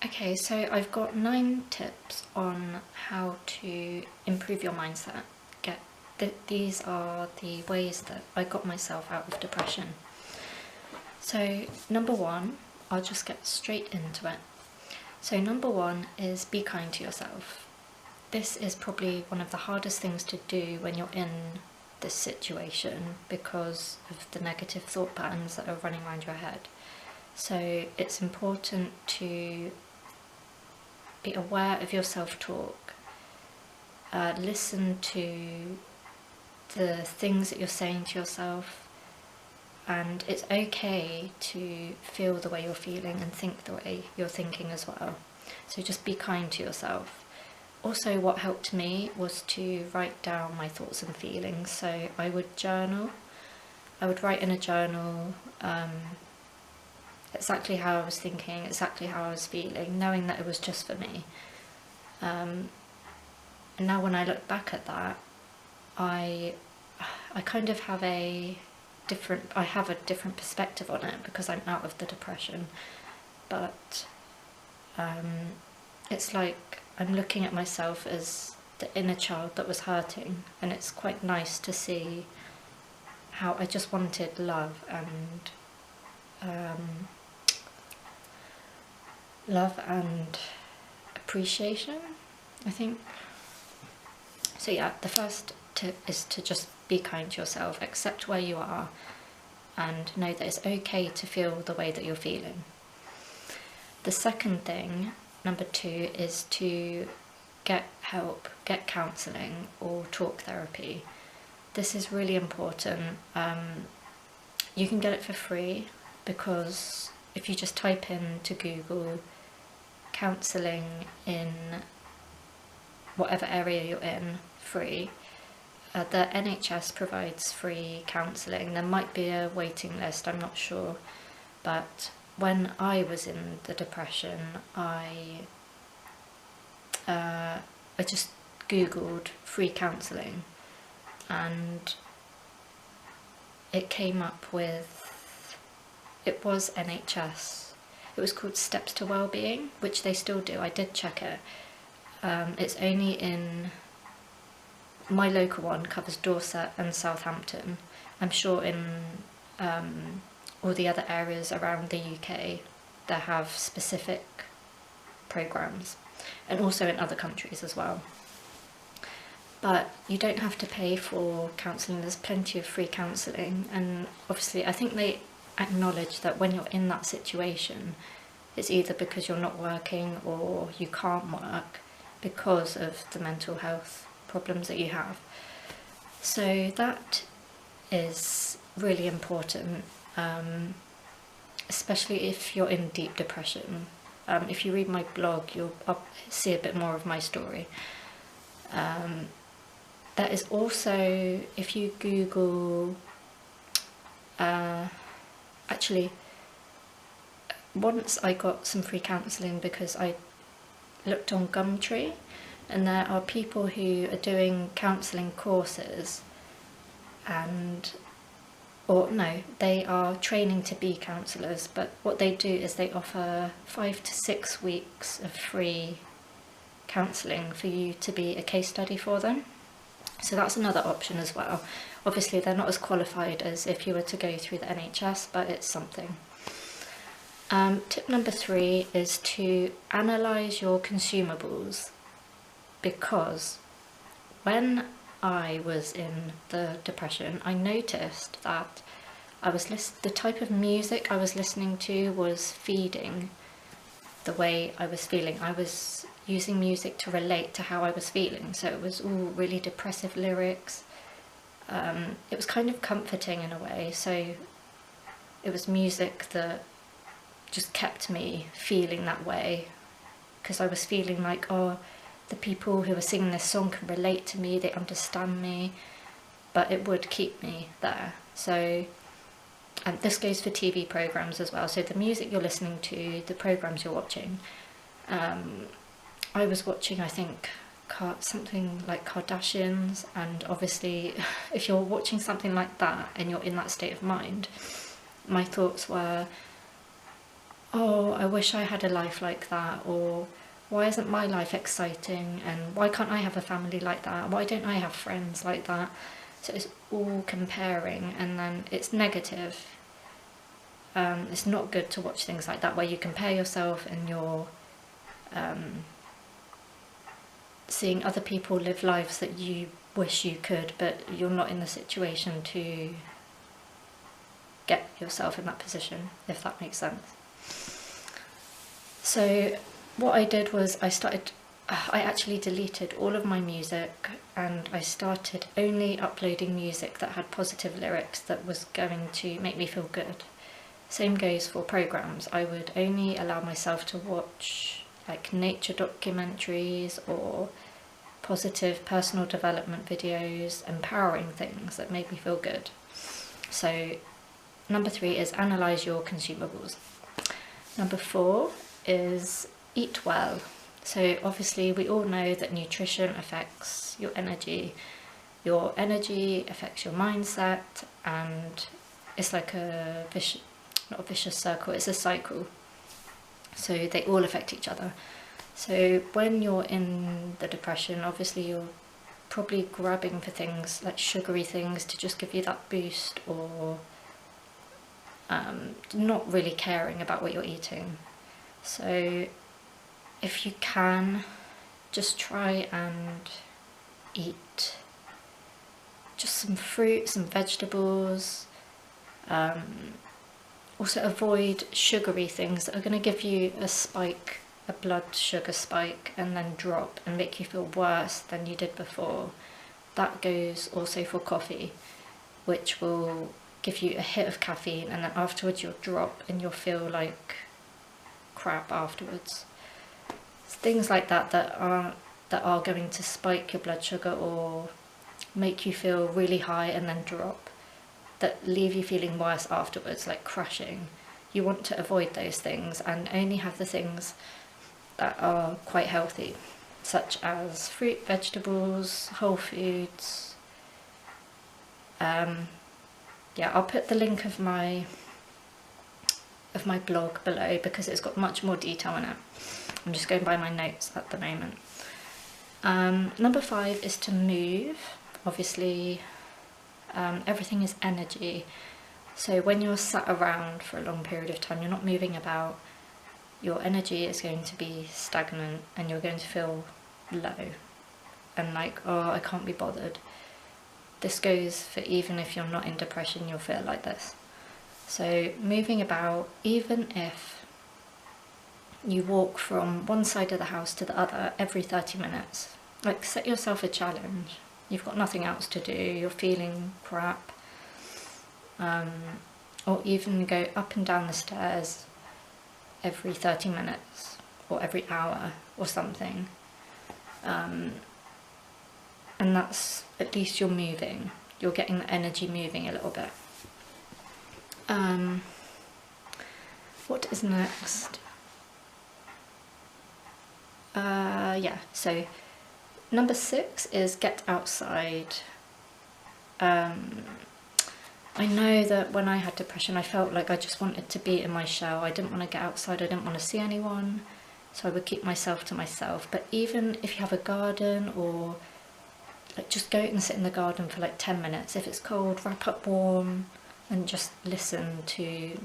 Okay, so I've got 9 tips on how to improve your mindset. These are the ways that I got myself out of depression. So number 1, I'll just get straight into it. So number 1 is be kind to yourself. This is probably one of the hardest things to do when you're in this situation because of the negative thought patterns that are running around your head. So it's important to be aware of your self-talk, listen to the things that you're saying to yourself, and it's okay to feel the way you're feeling and think the way you're thinking as well. So just be kind to yourself. Also, what helped me was to write down my thoughts and feelings. So I would journal. I would write in a journal exactly how I was thinking, exactly how I was feeling, knowing that it was just for me. And now when I look back at that, I kind of have a different perspective on it because I'm out of the depression. But it's like I'm looking at myself as the inner child that was hurting, and it's quite nice to see how I just wanted love and appreciation, I think. So yeah, the first tip is to just be kind to yourself, accept where you are, and know that it's okay to feel the way that you're feeling. The second thing, number 2, is to get help, get counselling or talk therapy. This is really important. You can get it for free, because if you just type into Google counselling in whatever area you're in, free, the NHS provides free counselling. There might be a waiting list, I'm not sure, but when I was in the depression, I just Googled free counselling, and it came up with, it was NHS. It was called Steps to Wellbeing, which they still do. I did check it. It's only in, my local one covers Dorset and Southampton. I'm sure in all the other areas around the UK they have specific programmes, and also in other countries as well. But you don't have to pay for counselling. There's plenty of free counselling, and obviously I think they acknowledge that when you're in that situation, it's either because you're not working or you can't work because of the mental health problems that you have. So that is really important, especially if you're in deep depression. If you read my blog, you'll see a bit more of my story. That is also, if you Google, actually, once I got some free counselling because I looked on Gumtree, and there are people who are doing counselling courses, they are training to be counsellors, but what they do is they offer 5 to 6 weeks of free counselling for you to be a case study for them. So that's another option as well. Obviously they're not as qualified as if you were to go through the NHS, but it's something. Tip number 3 is to analyse your consumables, because when I was in the depression, I noticed that the type of music I was listening to was feeding the way I was feeling. I was using music to relate to how I was feeling, so it was all really depressive lyrics. It was kind of comforting in a way, so it was music that just kept me feeling that way, because I was feeling like, oh, the people who are singing this song can relate to me, they understand me, but it would keep me there. So, and this goes for TV programmes as well, so the music you're listening to, the programmes you're watching. I was watching, I think, something like Kardashians, and obviously if you're watching something like that and you're in that state of mind, my thoughts were, oh, I wish I had a life like that, or why isn't my life exciting, and why can't I have a family like that, why don't I have friends like that? So it's all comparing, and then it's negative. It's not good to watch things like that where you compare yourself and you're seeing other people live lives that you wish you could, but you're not in the situation to get yourself in that position, if that makes sense. So what I did was I actually deleted all of my music, and I started only uploading music that had positive lyrics that was going to make me feel good. Same goes for programs. I would only allow myself to watch like nature documentaries or positive personal development videos, empowering things that made me feel good. So number 3 is analyse your consumables. Number 4 is eat well. So obviously we all know that nutrition affects your energy affects your mindset, and it's like not a vicious circle, it's a cycle. So they all affect each other. So when you're in the depression, obviously you're probably grabbing for things like sugary things to just give you that boost, or not really caring about what you're eating. So if you can, just try and eat just some fruit, some vegetables. Also avoid sugary things that are going to give you a spike, a blood sugar spike, and then drop and make you feel worse than you did before. That goes also for coffee, which will give you a hit of caffeine, and then afterwards you'll drop and you'll feel like crap afterwards. Things like that are going to spike your blood sugar or make you feel really high and then drop, that leave you feeling worse afterwards, like crashing. You want to avoid those things and only have the things that are quite healthy, such as fruit, vegetables, whole foods. Yeah, I'll put the link of my blog below because it's got much more detail in it. I'm just going by my notes at the moment. Number 5 is to move. Obviously, everything is energy. So when you're sat around for a long period of time, you're not moving about, your energy is going to be stagnant and you're going to feel low and like, oh, I can't be bothered. This goes for even if you're not in depression, you'll feel like this. So moving about, even if you walk from one side of the house to the other every 30 minutes, like set yourself a challenge. You've got nothing else to do, you're feeling crap. Or even go up and down the stairs every 30 minutes or every hour or something. And that's, at least you're moving. You're getting the energy moving a little bit. What is next? Yeah, so number 6 is get outside. I know that when I had depression, I felt like I just wanted to be in my shell. I didn't want to get outside, I didn't want to see anyone, so I would keep myself to myself. But even if you have a garden, or like just go and sit in the garden for like 10 minutes. If it's cold, wrap up warm and just listen to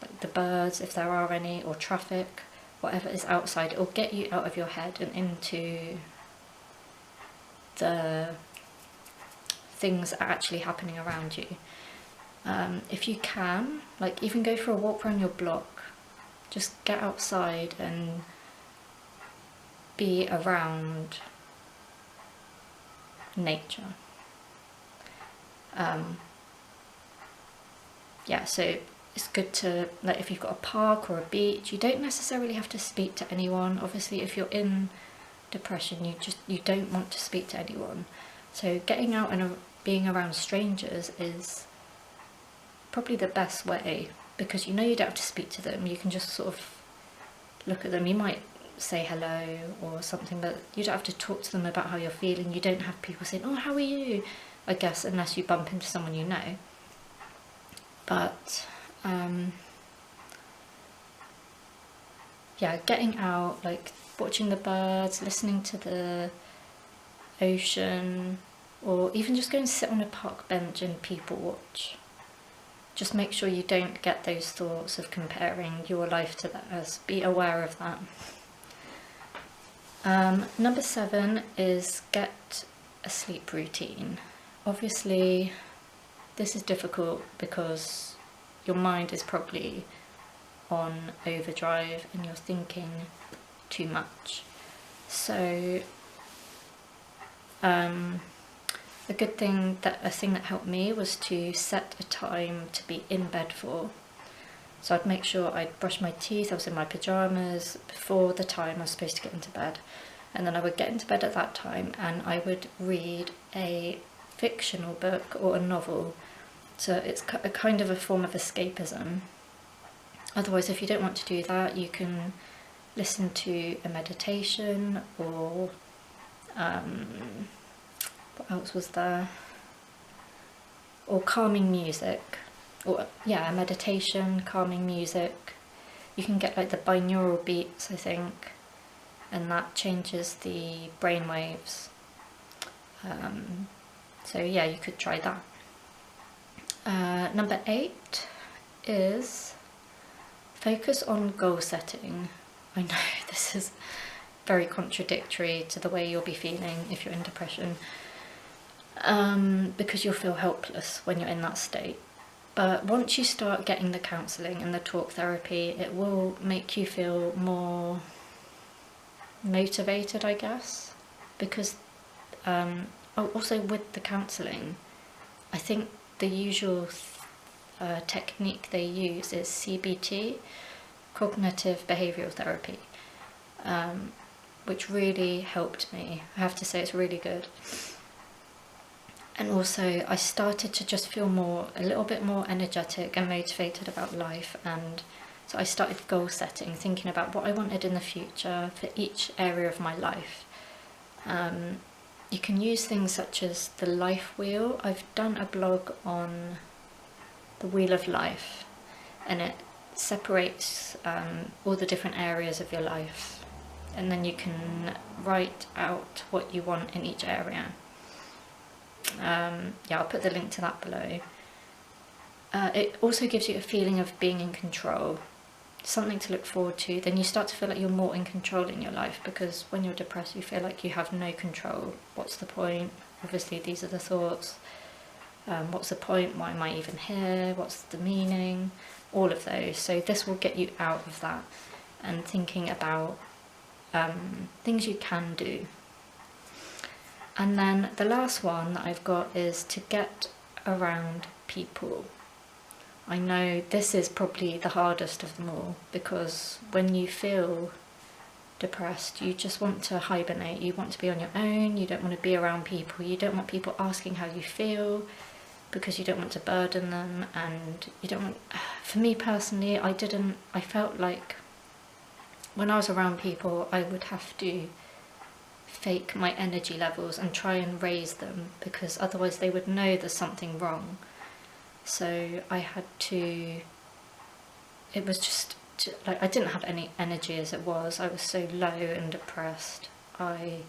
like the birds, if there are any, or traffic, whatever is outside. It will get you out of your head and into the things that are actually happening around you. If you can, like even go for a walk around your block, just get outside and be around nature. Yeah, so it's good to, like if you've got a park or a beach, you don't necessarily have to speak to anyone. Obviously if you're in depression, you don't want to speak to anyone. So getting out and being around strangers is probably the best way, because you know you don't have to speak to them, you can just sort of look at them. You might say hello or something, but you don't have to talk to them about how you're feeling. You don't have people saying, oh, how are you? I guess, unless you bump into someone you know. But yeah, getting out, like watching the birds, listening to the ocean, or even just going to sit on a park bench and people watch. Just make sure you don't get those thoughts of comparing your life to theirs. Be aware of that. Number 7 is get a sleep routine. Obviously, this is difficult because your mind is probably on overdrive and you're thinking too much. So a thing that helped me was to set a time to be in bed for. So I'd make sure I'd brush my teeth, I was in my pyjamas before the time I was supposed to get into bed. And then I would get into bed at that time and I would read a fictional book or a novel. So it's a kind of a form of escapism. Otherwise, if you don't want to do that, you can listen to a meditation or what else was there? Or calming music. Or yeah, meditation, calming music. You can get like the binaural beats, I think, and that changes the brain waves. So yeah, you could try that. Number 8 is focus on goal setting. I know this is very contradictory to the way you'll be feeling if you're in depression, because you'll feel helpless when you're in that state. But once you start getting the counselling and the talk therapy, it will make you feel more motivated, I guess, because also with the counselling, I think the usual technique they use is CBT, cognitive behavioural therapy, which really helped me. I have to say it's really good. And also I started to just feel a little bit more energetic and motivated about life, and so I started goal setting, thinking about what I wanted in the future for each area of my life. You can use things such as the life wheel. I've done a blog on the wheel of life, and it separates all the different areas of your life, and then you can write out what you want in each area. Yeah, I'll put the link to that below. It also gives you a feeling of being in control, something to look forward to. Then you start to feel like you're more in control in your life, because when you're depressed you feel like you have no control. What's the point? Obviously these are the thoughts. What's the point? Why am I even here? What's the meaning? All of those. So this will get you out of that and thinking about things you can do. And then the last one that I've got is to get around people. I know this is probably the hardest of them all, because when you feel depressed you just want to hibernate, you want to be on your own, you don't want to be around people, you don't want people asking how you feel because you don't want to burden them, and you don't want, for me personally, I felt like when I was around people I would have to fake my energy levels and try and raise them, because otherwise they would know there's something wrong. So I had to, it was just like I didn't have any energy as it was. I was so low and depressed. I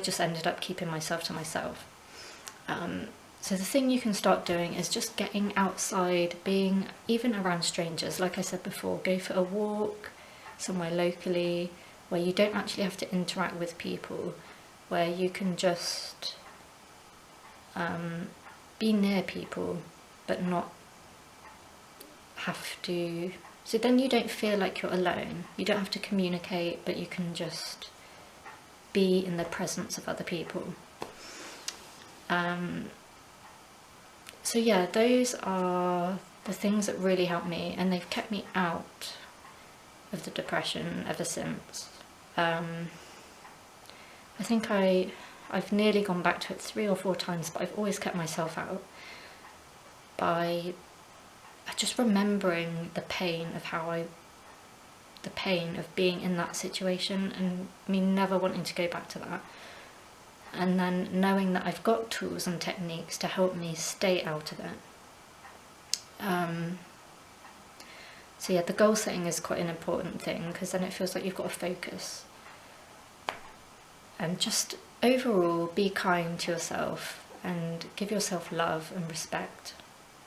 just ended up keeping myself to myself. So the thing you can start doing is just getting outside, being even around strangers. Like I said before, go for a walk somewhere locally where you don't actually have to interact with people, where you can just be near people but not have to, so then you don't feel like you're alone. You don't have to communicate, but you can just be in the presence of other people. So yeah, those are the things that really helped me, and they've kept me out of the depression ever since. I think I've nearly gone back to it 3 or 4 times, but I've always kept myself out by just remembering the pain of being in that situation, and me never wanting to go back to that, and then knowing that I've got tools and techniques to help me stay out of it. So yeah, the goal setting is quite an important thing, because then it feels like you've got to focus. And just overall be kind to yourself and give yourself love and respect,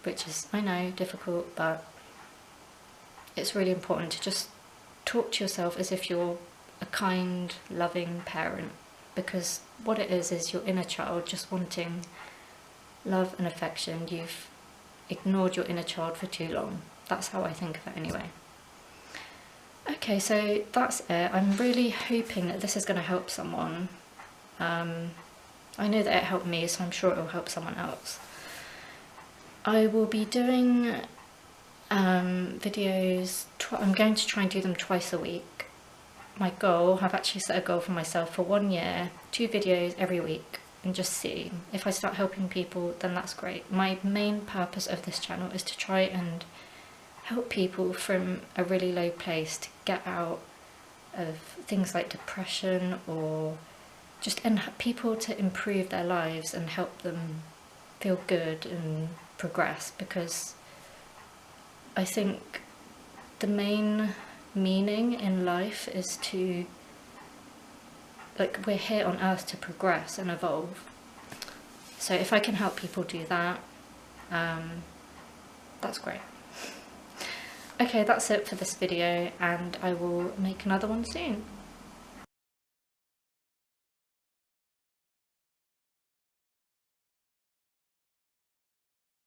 which is, I know, difficult, but it's really important to just talk to yourself as if you're a kind, loving parent, because what it is your inner child just wanting love and affection. You've ignored your inner child for too long. That's how I think of it anyway. Okay, so that's it. I'm really hoping that this is going to help someone. I know that it helped me, so I'm sure it will help someone else. I will be doing videos, I'm going to try and do them twice a week. My goal, I've actually set a goal for myself for 1 year, 2 videos every week, and just see. If I start helping people, then that's great. My main purpose of this channel is to try and help people from a really low place to get out of things like depression, or just people to improve their lives and help them feel good and progress, because I think the main meaning in life is to, like, we're here on earth to progress and evolve. So if I can help people do that, that's great. Okay, that's it for this video, and I will make another one soon.